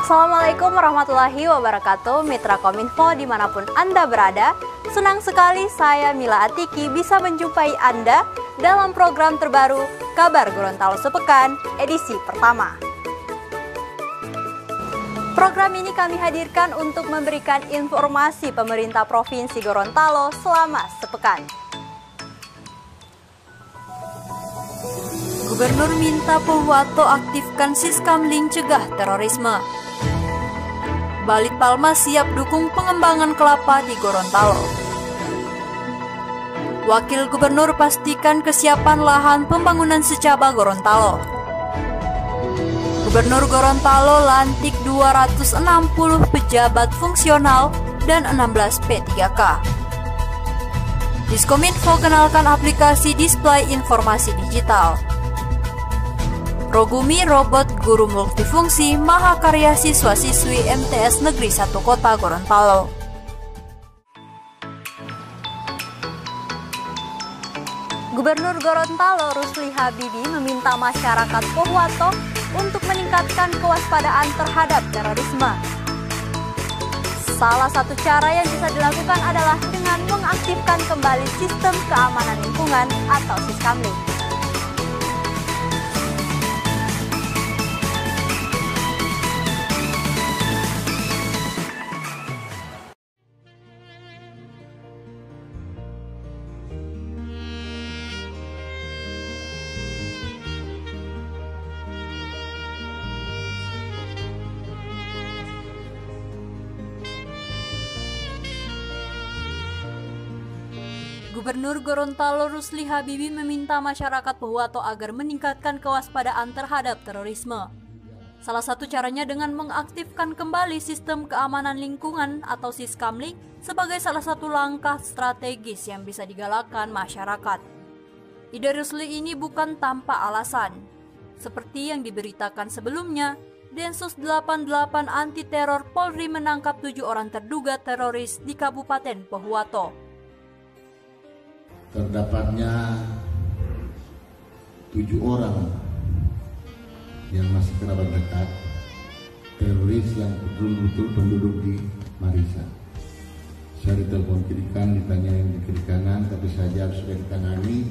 Assalamualaikum warahmatullahi wabarakatuh, Mitra Kominfo dimanapun Anda berada. Senang sekali saya Mila Atiki bisa menjumpai Anda dalam program terbaru Kabar Gorontalo Sepekan edisi pertama. Program ini kami hadirkan untuk memberikan informasi pemerintah Provinsi Gorontalo selama sepekan. Gubernur minta Pohuwato aktifkan Siskamling cegah terorisme. Balit Palma siap dukung pengembangan kelapa di Gorontalo. Wakil Gubernur pastikan kesiapan lahan pembangunan secaba Gorontalo. Gubernur Gorontalo lantik 260 pejabat fungsional dan 16 P3K. Diskominfo kenalkan aplikasi display informasi digital. Rogumi robot guru multifungsi mahakarya siswa-siswi MTS Negeri 1 Kota Gorontalo. Gubernur Gorontalo Rusli Habibie meminta masyarakat Pohuwato untuk meningkatkan kewaspadaan terhadap terorisme. Salah satu cara yang bisa dilakukan adalah dengan mengaktifkan kembali sistem keamanan lingkungan atau Siskamling. Gubernur Gorontalo Rusli Habibie meminta masyarakat Pohuwato agar meningkatkan kewaspadaan terhadap terorisme. Salah satu caranya dengan mengaktifkan kembali sistem keamanan lingkungan atau Siskamling sebagai salah satu langkah strategis yang bisa digalakkan masyarakat. Ide Rusli ini bukan tanpa alasan. Seperti yang diberitakan sebelumnya, Densus 88 Anti Teror Polri menangkap 7 orang terduga teroris di Kabupaten Pohuwato. Terdapatnya 7 orang yang masih kerabat dekat teroris yang betul-betul penduduk di Marisa. Saya ditelepon kiri kanan, ditanya yang di kiri kanan, tapi saja sudah ditangani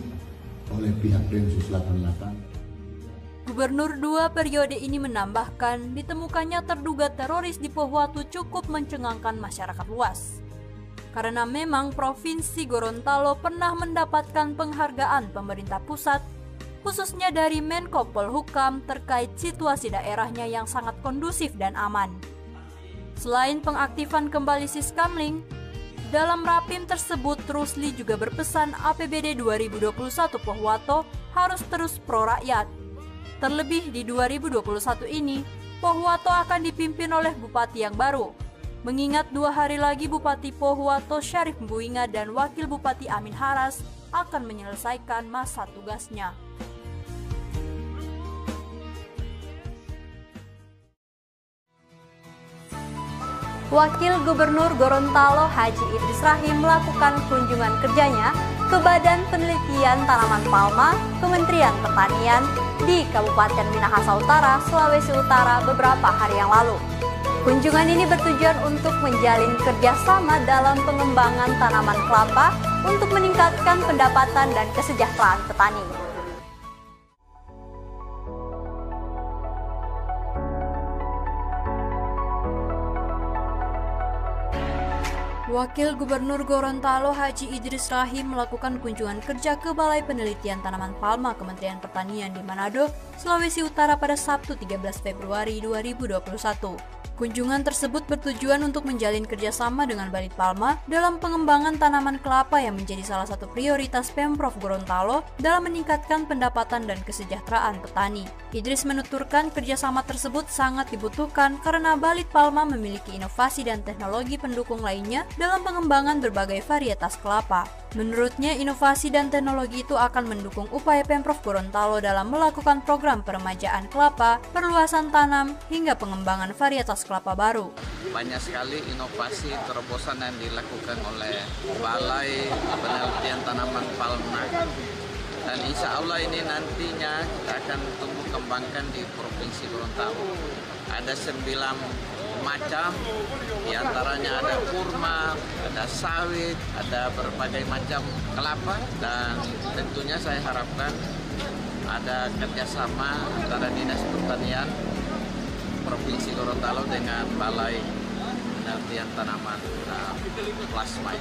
oleh pihak Densus 88. Gubernur 2 periode ini menambahkan ditemukannya terduga teroris di Pohuwato cukup mencengangkan masyarakat luas. Karena memang Provinsi Gorontalo pernah mendapatkan penghargaan pemerintah pusat, khususnya dari Menko Polhukam terkait situasi daerahnya yang sangat kondusif dan aman. Selain pengaktifan kembali Siskamling, dalam rapim tersebut Rusli juga berpesan APBD 2021 Pohuwato harus terus pro rakyat. Terlebih di 2021 ini, Pohuwato akan dipimpin oleh Bupati yang baru. Mengingat 2 hari lagi Bupati Pohuwato Syarif Mbuinga dan Wakil Bupati Amin Haras akan menyelesaikan masa tugasnya. Wakil Gubernur Gorontalo Haji Idris Rahim melakukan kunjungan kerjanya ke Badan Penelitian Tanaman Palma Kementerian Pertanian di Kabupaten Minahasa Utara, Sulawesi Utara beberapa hari yang lalu. Kunjungan ini bertujuan untuk menjalin kerjasama dalam pengembangan tanaman kelapa untuk meningkatkan pendapatan dan kesejahteraan petani. Wakil Gubernur Gorontalo Haji Idris Rahim melakukan kunjungan kerja ke Balai Penelitian Tanaman Palma Kementerian Pertanian di Manado, Sulawesi Utara pada Sabtu 13 Februari 2021. Kunjungan tersebut bertujuan untuk menjalin kerjasama dengan Balit Palma dalam pengembangan tanaman kelapa yang menjadi salah satu prioritas Pemprov Gorontalo dalam meningkatkan pendapatan dan kesejahteraan petani. Idris menuturkan kerjasama tersebut sangat dibutuhkan karena Balit Palma memiliki inovasi dan teknologi pendukung lainnya dalam pengembangan berbagai varietas kelapa. Menurutnya, inovasi dan teknologi itu akan mendukung upaya Pemprov Gorontalo dalam melakukan program peremajaan kelapa, perluasan tanam, hingga pengembangan varietas kelapa baru. Banyak sekali inovasi terobosan yang dilakukan oleh Balai Penelitian Tanaman Palma Dan insya Allah ini nantinya kita akan tumbuh kembangkan di Provinsi Gorontalo. Ada 9 macam, diantaranya ada kurma, ada sawit, ada berbagai macam kelapa, dan tentunya saya harapkan ada kerjasama antara Dinas Pertanian Provinsi Gorontalo dengan Balai Penelitian Tanaman Plasma.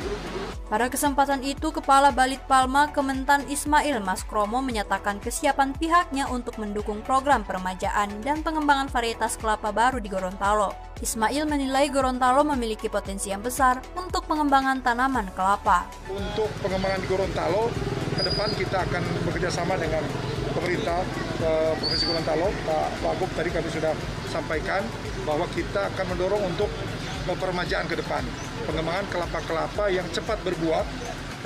Pada kesempatan itu, Kepala Balit Palma Kementan Ismail Maskromo menyatakan kesiapan pihaknya untuk mendukung program peremajaan dan pengembangan varietas kelapa baru di Gorontalo. Ismail menilai Gorontalo memiliki potensi yang besar untuk pengembangan tanaman kelapa. Untuk pengembangan di Gorontalo, ke depan kita akan bekerja sama dengan pemerintah Provinsi Gorontalo. Pak Wagub tadi kami sudah sampaikan bahwa kita akan mendorong untuk peremajaan ke depan, pengembangan kelapa-kelapa yang cepat berbuah,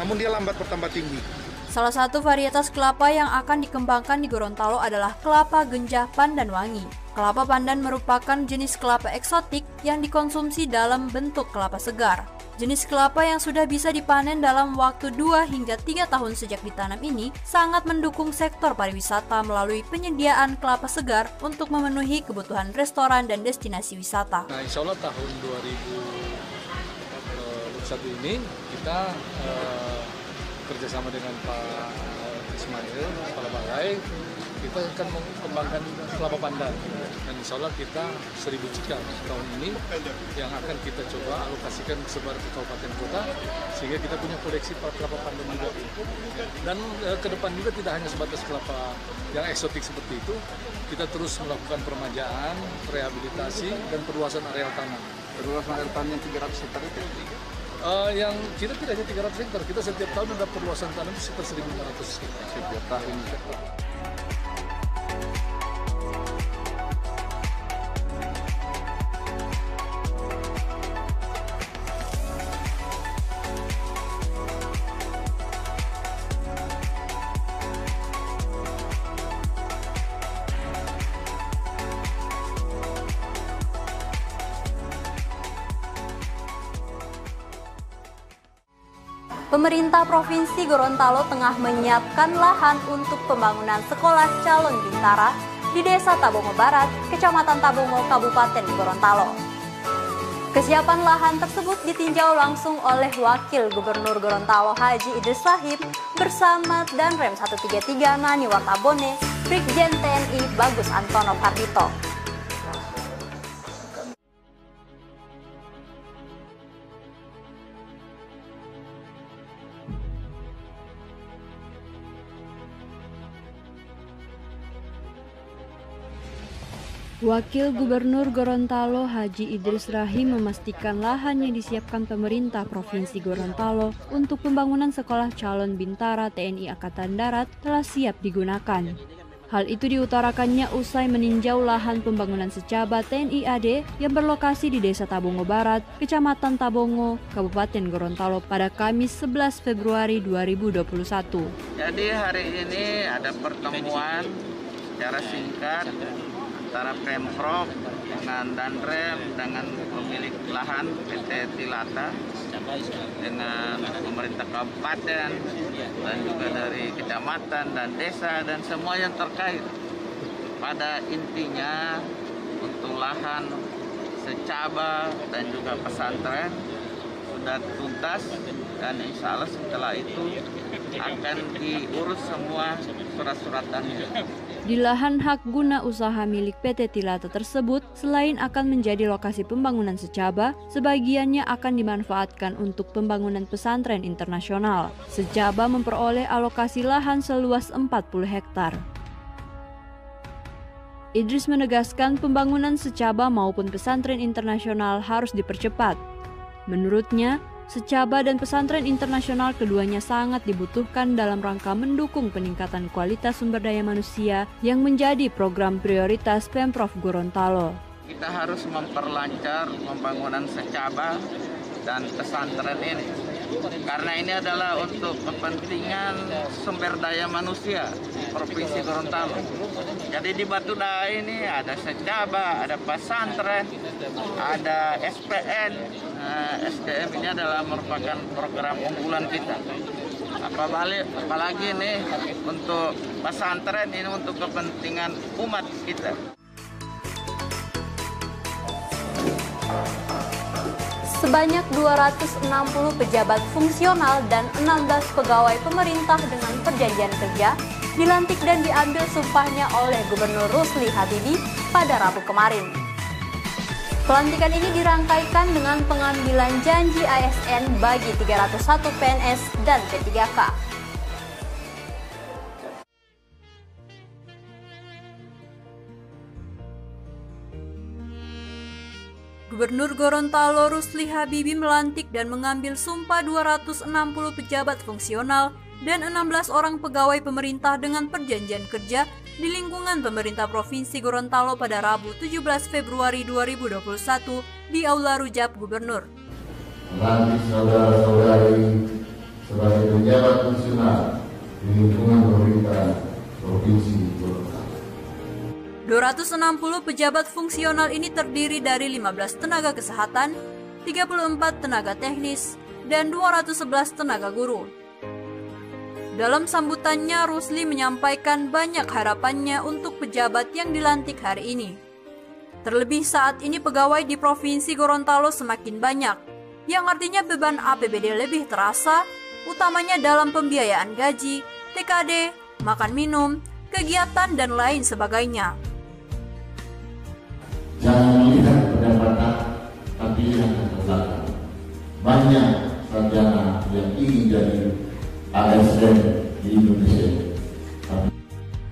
namun dia lambat bertambah tinggi. Salah satu varietas kelapa yang akan dikembangkan di Gorontalo adalah kelapa genjah pandan wangi. Kelapa pandan merupakan jenis kelapa eksotik yang dikonsumsi dalam bentuk kelapa segar. Jenis kelapa yang sudah bisa dipanen dalam waktu 2 hingga 3 tahun sejak ditanam ini sangat mendukung sektor pariwisata melalui penyediaan kelapa segar untuk memenuhi kebutuhan restoran dan destinasi wisata. Nah, insya Allah tahun 2021 ini kita kerjasama dengan Pak Ismail, Kepala Balai, kita akan mengembangkan kelapa pandan. Dan insya Allah kita 1000 cikal tahun ini yang akan kita coba alokasikan sebar ke kabupaten kota, sehingga kita punya koleksi kelapa pandan juga. Dan ke depan juga tidak hanya sebatas kelapa yang eksotik seperti itu, kita terus melakukan peremajaan, rehabilitasi, dan perluasan areal tanam. Perluasan areal tanam yang 300 hektar itu? Yang kita tidak hanya 300 hektar, kita setiap tahun ada perluasan tanam sekitar 1.500 hektar setiap tahun. Pemerintah Provinsi Gorontalo tengah menyiapkan lahan untuk pembangunan sekolah calon bintara di Desa Tabongo Barat, Kecamatan Tabongo, Kabupaten Gorontalo. Kesiapan lahan tersebut ditinjau langsung oleh Wakil Gubernur Gorontalo Haji Idris Rahim bersama Danrem 133 Nani Wartabone, Brigjen TNI Bagus Antono Pardito. Wakil Gubernur Gorontalo Haji Idris Rahim memastikan lahan yang disiapkan pemerintah Provinsi Gorontalo untuk pembangunan sekolah calon bintara TNI Angkatan Darat telah siap digunakan. Hal itu diutarakannya usai meninjau lahan pembangunan secaba TNI AD yang berlokasi di Desa Tabongo Barat, Kecamatan Tabongo, Kabupaten Gorontalo pada Kamis 11 Februari 2021. Jadi hari ini ada pertemuan secara singkat antara Pemprov dengan Danrem, dengan pemilik lahan PT Tilata, dengan pemerintah kabupaten, dan juga dari kecamatan dan desa dan semua yang terkait. Pada intinya untuk lahan secaba dan juga pesantren sudah tuntas, dan insya Allah setelah itu akan diurus semua surat-suratannya. Di lahan hak guna usaha milik PT Tilata tersebut, selain akan menjadi lokasi pembangunan secaba, sebagiannya akan dimanfaatkan untuk pembangunan pesantren internasional. Secaba memperoleh alokasi lahan seluas 40 hektar. Idris menegaskan pembangunan secaba maupun pesantren internasional harus dipercepat. Menurutnya, secaba dan pesantren internasional keduanya sangat dibutuhkan dalam rangka mendukung peningkatan kualitas sumber daya manusia yang menjadi program prioritas Pemprov Gorontalo. Kita harus memperlancar pembangunan secaba dan pesantren ini, karena ini adalah untuk kepentingan sumber daya manusia di Provinsi Gorontalo. Jadi di Batu Daha ini ada secaba, ada pesantren, ada SPN. SDM ini adalah merupakan program unggulan kita. apalagi nih untuk pesantren ini untuk kepentingan umat kita. Sebanyak 260 pejabat fungsional dan 16 pegawai pemerintah dengan perjanjian kerja dilantik dan diambil sumpahnya oleh Gubernur Rusli Habibie pada Rabu kemarin. Pelantikan ini dirangkaikan dengan pengambilan janji ASN bagi 301 PNS dan P3K. Gubernur Gorontalo Rusli Habibie melantik dan mengambil sumpah 260 pejabat fungsional dan 16 orang pegawai pemerintah dengan perjanjian kerja di lingkungan pemerintah Provinsi Gorontalo pada Rabu 17 Februari 2021 di Aula Rujab Gubernur. Melantik saudara-saudari sebagai pejabat fungsional di lingkungan pemerintah Provinsi Gorontalo. 260 pejabat fungsional ini terdiri dari 15 tenaga kesehatan, 34 tenaga teknis, dan 211 tenaga guru. Dalam sambutannya, Rusli menyampaikan banyak harapannya untuk pejabat yang dilantik hari ini. Terlebih saat ini pegawai di Provinsi Gorontalo semakin banyak, yang artinya beban APBD lebih terasa, utamanya dalam pembiayaan gaji, TKD, makan minum, kegiatan, dan lain sebagainya. Jangan melihat pendapatan, tapi yang ke belakang. Banyak sarjana yang ingin jadi ASN di Indonesia.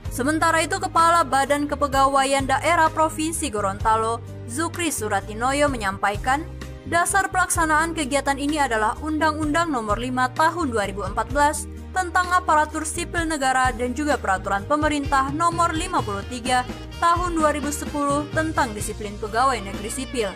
Sementara itu, Kepala Badan Kepegawaian Daerah Provinsi Gorontalo, Zukri Suratinoyo menyampaikan, dasar pelaksanaan kegiatan ini adalah Undang-Undang Nomor 5 Tahun 2014 tentang Aparatur Sipil Negara dan juga Peraturan Pemerintah Nomor 53 Tahun 2010 tentang Disiplin Pegawai Negeri Sipil,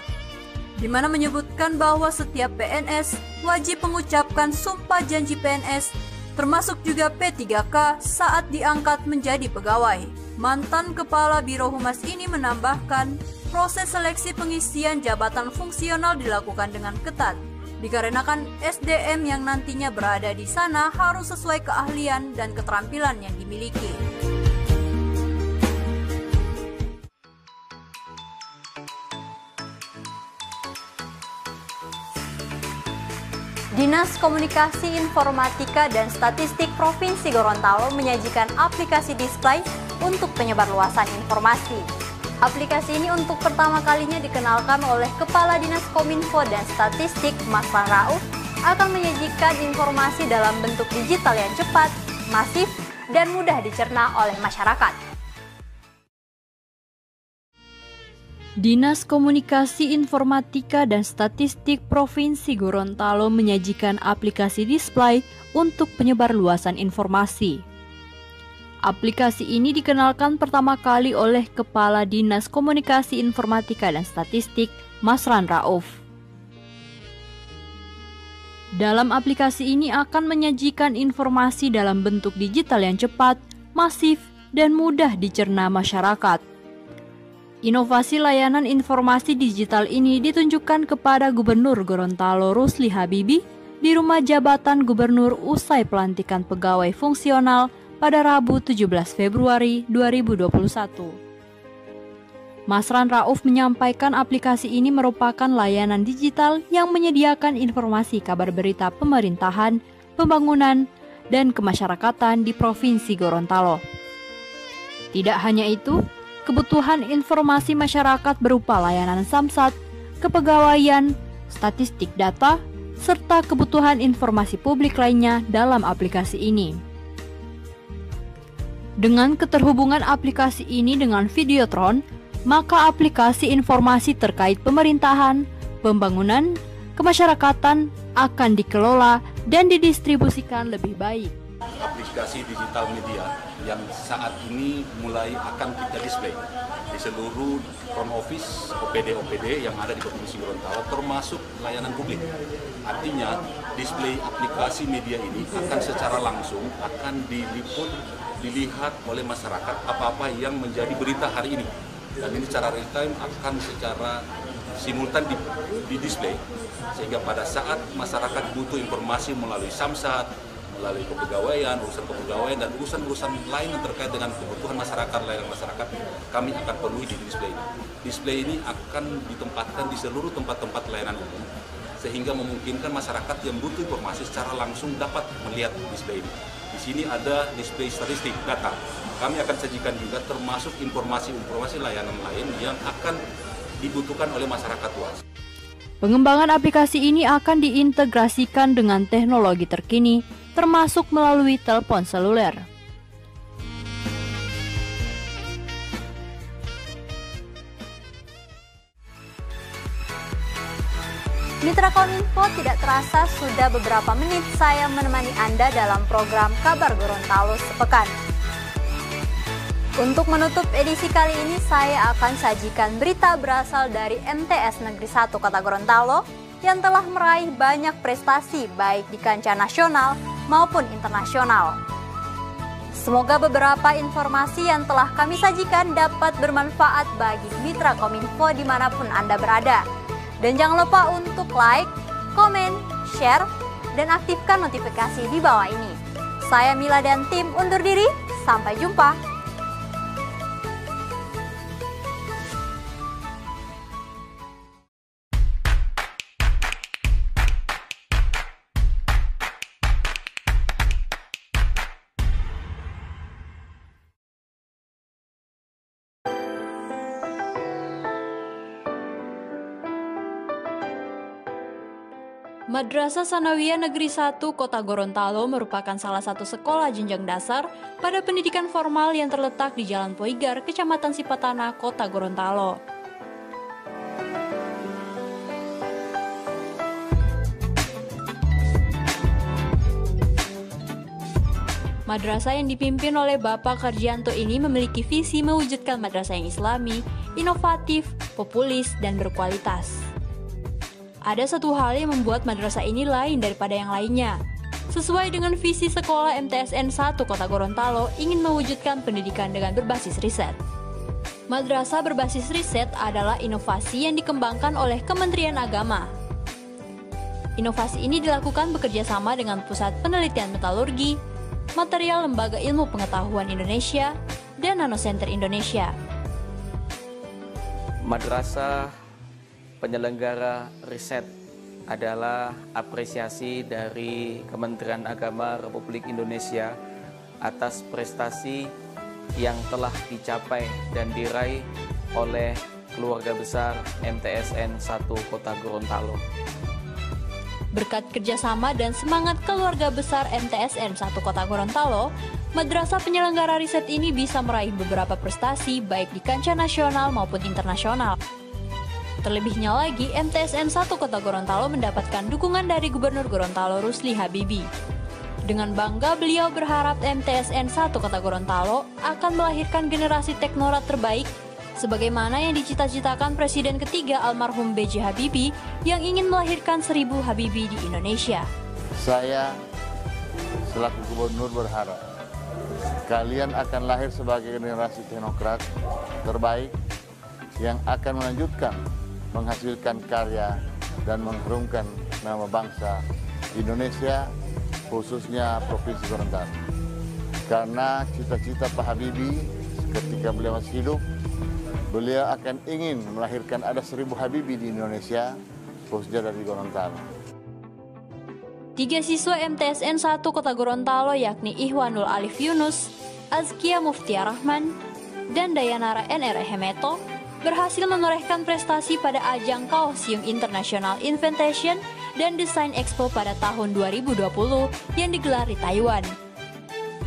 di mana menyebutkan bahwa setiap PNS wajib mengucapkan sumpah janji PNS, termasuk juga P3K saat diangkat menjadi pegawai. Mantan Kepala Biro Humas ini menambahkan, proses seleksi pengisian jabatan fungsional dilakukan dengan ketat, dikarenakan SDM yang nantinya berada di sana harus sesuai keahlian dan keterampilan yang dimiliki. Dinas Komunikasi Informatika dan Statistik Provinsi Gorontalo menyajikan aplikasi display untuk penyebarluasan informasi. Aplikasi ini untuk pertama kalinya dikenalkan oleh Kepala Dinas Kominfo dan Statistik Masran Rauf, akan menyajikan informasi dalam bentuk digital yang cepat, masif, dan mudah dicerna oleh masyarakat. Dinas Komunikasi Informatika dan Statistik Provinsi Gorontalo menyajikan aplikasi display untuk penyebarluasan informasi. Aplikasi ini dikenalkan pertama kali oleh Kepala Dinas Komunikasi Informatika dan Statistik, Masran Rauf. Dalam aplikasi ini akan menyajikan informasi dalam bentuk digital yang cepat, masif, dan mudah dicerna masyarakat. Inovasi layanan informasi digital ini ditunjukkan kepada Gubernur Gorontalo Rusli Habibie di Rumah Jabatan Gubernur usai pelantikan pegawai fungsional pada Rabu 17 Februari 2021. Masran Rauf menyampaikan aplikasi ini merupakan layanan digital yang menyediakan informasi kabar berita pemerintahan, pembangunan, dan kemasyarakatan di Provinsi Gorontalo. Tidak hanya itu, kebutuhan informasi masyarakat berupa layanan samsat, kepegawaian, statistik data, serta kebutuhan informasi publik lainnya dalam aplikasi ini. Dengan keterhubungan aplikasi ini dengan Videotron, maka aplikasi informasi terkait pemerintahan, pembangunan, kemasyarakatan akan dikelola dan didistribusikan lebih baik. Aplikasi digital media yang saat ini mulai akan kita display di seluruh front office OPD yang ada di Provinsi Gorontalo, termasuk layanan publik. Artinya display aplikasi media ini akan secara langsung akan dilihat oleh masyarakat apa-apa yang menjadi berita hari ini, dan ini secara real time akan secara simultan di display, sehingga pada saat masyarakat butuh informasi melalui samsat, melalui kepegawaian, urusan kepegawaian, dan urusan-urusan lain yang terkait dengan kebutuhan masyarakat, layanan masyarakat, kami akan penuhi di display ini. Display ini akan ditempatkan di seluruh tempat-tempat layanan umum, sehingga memungkinkan masyarakat yang butuh informasi secara langsung dapat melihat display ini. Di sini ada display statistik data. Kami akan sajikan juga termasuk informasi-informasi layanan lain yang akan dibutuhkan oleh masyarakat luas. Pengembangan aplikasi ini akan diintegrasikan dengan teknologi terkini, termasuk melalui telepon seluler. Mitra Kominfo, tidak terasa sudah beberapa menit saya menemani Anda dalam program Kabar Gorontalo Sepekan. Untuk menutup edisi kali ini, saya akan sajikan berita berasal dari MTS Negeri 1 Kota Gorontalo yang telah meraih banyak prestasi baik di kancah nasional maupun internasional. Semoga beberapa informasi yang telah kami sajikan dapat bermanfaat bagi Mitra Kominfo dimanapun Anda berada. Dan jangan lupa untuk like, komen, share, dan aktifkan notifikasi di bawah ini. Saya Mila dan tim undur diri, sampai jumpa. Madrasah Sanawiyah Negeri 1 Kota Gorontalo merupakan salah satu sekolah jenjang dasar pada pendidikan formal yang terletak di Jalan Poigar, Kecamatan Sipatana, Kota Gorontalo. Madrasah yang dipimpin oleh Bapak Karjanto ini memiliki visi mewujudkan madrasah yang islami, inovatif, populis, dan berkualitas. Ada satu hal yang membuat madrasah ini lain daripada yang lainnya. Sesuai dengan visi sekolah MTSN 1 Kota Gorontalo ingin mewujudkan pendidikan dengan berbasis riset. Madrasah berbasis riset adalah inovasi yang dikembangkan oleh Kementerian Agama. Inovasi ini dilakukan bekerja sama dengan Pusat Penelitian Metalurgi, Material Lembaga Ilmu Pengetahuan Indonesia, dan Nanocenter Indonesia. Madrasah penyelenggara riset adalah apresiasi dari Kementerian Agama Republik Indonesia atas prestasi yang telah dicapai dan diraih oleh keluarga besar MTSN 1 Kota Gorontalo. Berkat kerjasama dan semangat keluarga besar MTSN 1 Kota Gorontalo, madrasah penyelenggara riset ini bisa meraih beberapa prestasi baik di kancah nasional maupun internasional. Terlebihnya lagi, MTSN 1 Kota Gorontalo mendapatkan dukungan dari Gubernur Gorontalo Rusli Habibie. Dengan bangga beliau berharap MTSN 1 Kota Gorontalo akan melahirkan generasi teknokrat terbaik sebagaimana yang dicita-citakan Presiden ketiga almarhum B.J. Habibie yang ingin melahirkan 1000 Habibie di Indonesia. Saya selaku gubernur berharap kalian akan lahir sebagai generasi teknokrat terbaik yang akan melanjutkan menghasilkan karya dan mengharumkan nama bangsa Indonesia, khususnya Provinsi Gorontalo. Karena cita-cita Pak Habibie ketika beliau masih hidup, beliau akan ingin melahirkan ada 1000 Habibie di Indonesia, khususnya dari Gorontalo. 3 siswa MTSN 1 Kota Gorontalo yakni Ihwanul Alif Yunus, Azkia Muftia Rahman, dan Dayanara NR Hemeto berhasil menorehkan prestasi pada ajang Kaohsiung International Inventation dan Design Expo pada tahun 2020 yang digelar di Taiwan.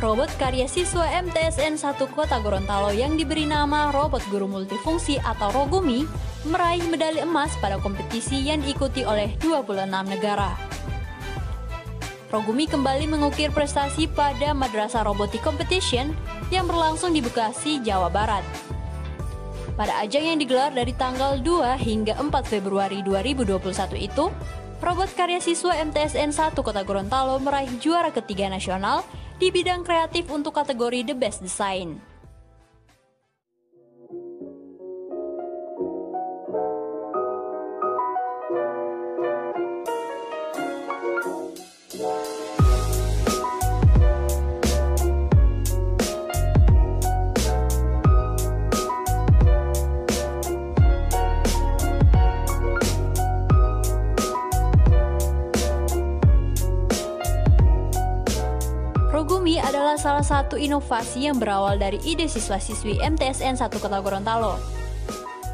Robot karya siswa MTSN 1 Kota Gorontalo yang diberi nama Robot Guru Multifungsi atau Rogumi meraih medali emas pada kompetisi yang diikuti oleh 26 negara. Rogumi kembali mengukir prestasi pada Madrasah Robotik Competition yang berlangsung di Bekasi, Jawa Barat. Pada ajang yang digelar dari tanggal 2 hingga 4 Februari 2021 itu, robot karya siswa MTSN 1 Kota Gorontalo meraih juara ketiga nasional di bidang kreatif untuk kategori The Best Design. salah satu inovasi yang berawal dari ide siswa-siswi MTSN 1 Kota Gorontalo.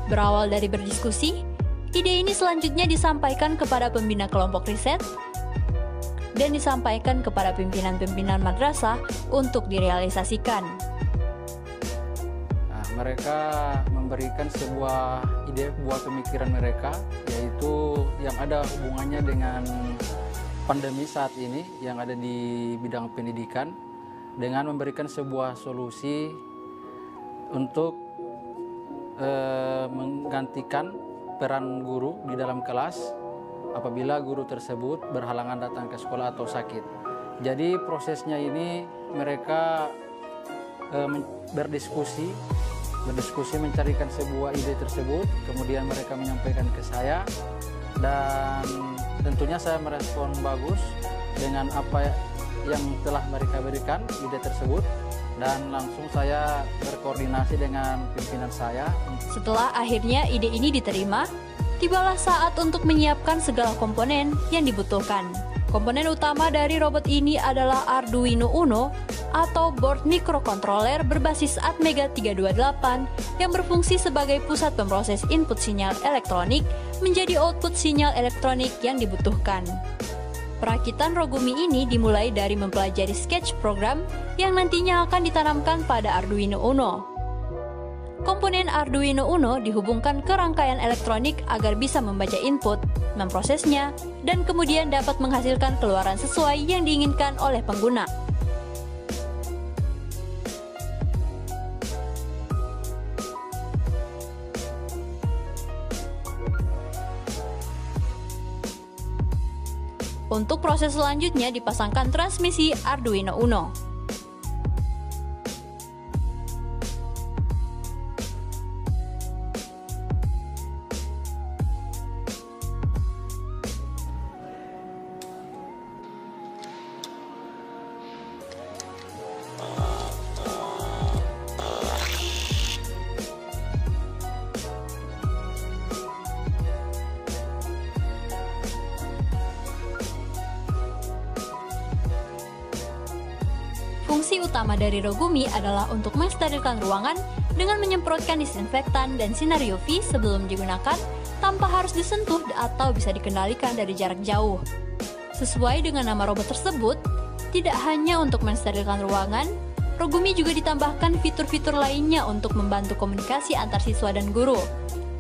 Berawal dari berdiskusi, ide ini selanjutnya disampaikan kepada pembina kelompok riset dan disampaikan kepada pimpinan-pimpinan madrasah untuk direalisasikan. Mereka memberikan sebuah ide buat pemikiran mereka, yaitu yang ada hubungannya dengan pandemi saat ini yang ada di bidang pendidikan, dengan memberikan sebuah solusi untuk menggantikan peran guru di dalam kelas apabila guru tersebut berhalangan datang ke sekolah atau sakit. Jadi prosesnya ini mereka berdiskusi mencarikan sebuah ide tersebut, kemudian mereka menyampaikan ke saya, dan tentunya saya merespon bagus dengan apa yang telah mereka berikan ide tersebut, dan langsung saya berkoordinasi dengan pimpinan saya. Setelah akhirnya ide ini diterima, tibalah saat untuk menyiapkan segala komponen yang dibutuhkan. Komponen utama dari robot ini adalah Arduino Uno atau board microcontroller berbasis Atmega 328 yang berfungsi sebagai pusat pemproses input sinyal elektronik menjadi output sinyal elektronik yang dibutuhkan. Perakitan Rogumi ini dimulai dari mempelajari sketch program yang nantinya akan ditanamkan pada Arduino Uno. Komponen Arduino Uno dihubungkan ke rangkaian elektronik agar bisa membaca input, memprosesnya, dan kemudian dapat menghasilkan keluaran sesuai yang diinginkan oleh pengguna. Untuk proses selanjutnya dipasangkan transmisi Arduino Uno. Fungsi utama dari Rogumi adalah untuk mensterilkan ruangan dengan menyemprotkan disinfektan dan sinar UV sebelum digunakan tanpa harus disentuh atau bisa dikendalikan dari jarak jauh. Sesuai dengan nama robot tersebut, tidak hanya untuk mensterilkan ruangan, Rogumi juga ditambahkan fitur-fitur lainnya untuk membantu komunikasi antar siswa dan guru.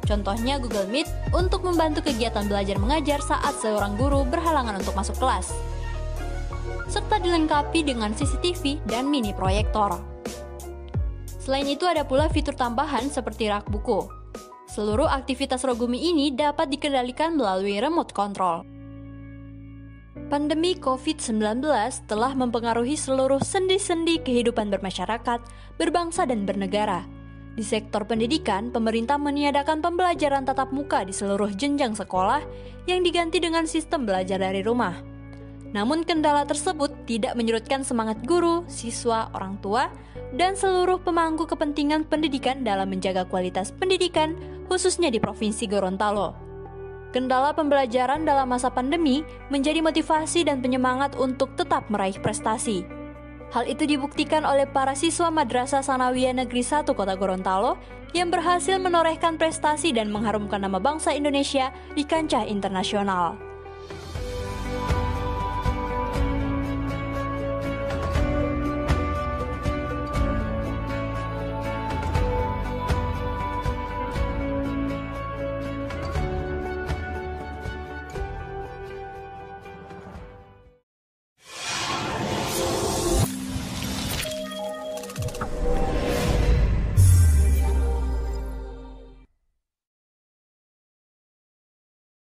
Contohnya Google Meet untuk membantu kegiatan belajar mengajar saat seorang guru berhalangan untuk masuk kelas, serta dilengkapi dengan CCTV dan mini proyektor. Selain itu ada pula fitur tambahan seperti rak buku. Seluruh aktivitas Rogumi ini dapat dikendalikan melalui remote control. Pandemi COVID-19 telah mempengaruhi seluruh sendi-sendi kehidupan bermasyarakat, berbangsa dan bernegara. Di sektor pendidikan, pemerintah meniadakan pembelajaran tatap muka di seluruh jenjang sekolah yang diganti dengan sistem belajar dari rumah. Namun kendala tersebut tidak menyurutkan semangat guru, siswa, orang tua, dan seluruh pemangku kepentingan pendidikan dalam menjaga kualitas pendidikan, khususnya di Provinsi Gorontalo. Kendala pembelajaran dalam masa pandemi menjadi motivasi dan penyemangat untuk tetap meraih prestasi. Hal itu dibuktikan oleh para siswa Madrasah Sanawiyah Negeri 1 Kota Gorontalo yang berhasil menorehkan prestasi dan mengharumkan nama bangsa Indonesia di kancah internasional.